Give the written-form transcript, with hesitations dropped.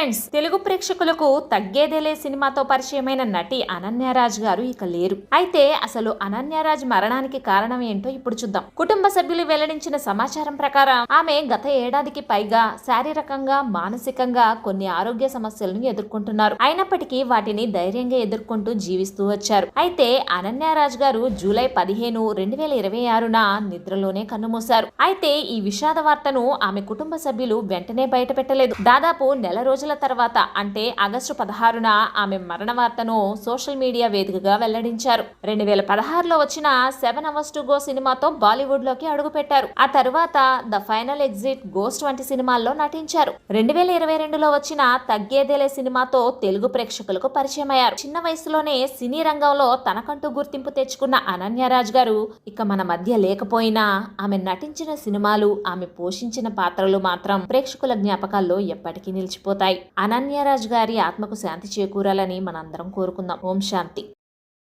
Friends, Telugu ప్రేక్షకులకు తగ్గేదేలే సినిమాతో పరిచయమైన నటి అనన్యరాజ్ గారు ఇక లేరు. అయితే అసలు అనన్యరాజ్ మరణానికి కారణం ఏంటో ఇప్పుడు చూద్దాం. కుటుంబ సభ్యులు వెల్లడించిన సమాచారం ప్రకారం ఆమె గత ఏడాదికి పైగా శారీరకంగా, మానసికంగా కొన్ని ఆరోగ్య సమస్యలను ఎదుర్కొంటున్నారు. అయినప్పటికీ వాటిని ధైర్యంగా ఎదుర్కొంటూ జీవిస్తూ వచ్చారు. అయితే అనన్యరాజ్ గారు జూలై 15, 2026న నిద్రలోనే కన్నుమూశారు. అయితే ఈ విషాద వార్తను ఆమె కుటుంబ సభ్యులు వెంటనే బయట పెట్టలేదు. దాదాపు నెల రోజుల తర్వాత అంటే ఆగస్టు 16న ఆమె మరణ వార్తను సోషల్ మీడియా వేదికగా వెల్లడించారు. 2016లో వచ్చిన 7 Hours to Go సినిమాతో బాలీవుడ్ లోకి అడుగుపెట్టారు. ఆ తర్వాత ద ఫైనల్ ఎగ్జిట్, గోస్ట్ వంటి సినిమాల్లో నటించారు. 2022లో వచ్చిన తగ్గేదేలే సినిమాతో తెలుగు ప్రేక్షకులకు పరిచయమయ్యారు. చిన్న వయసులోనే సినీ రంగంలో తనకంటూ గుర్తింపు తెచ్చుకున్న అనన్యరాజ్ గారు ఇక మన మధ్య లేకపోయినా ఆమె నటించిన సినిమాలు, ఆమె పోషించిన పాత్రలు మాత్రం ప్రేక్షకుల జ్ఞాపకాల్లో ఎప్పటికీ నిలిచిపోతాయి. అనన్యరాజ్ గారి ఆత్మకు శాంతి చేకూరాలని మనందరం కోరుకుందాం. ఓం శాంతి.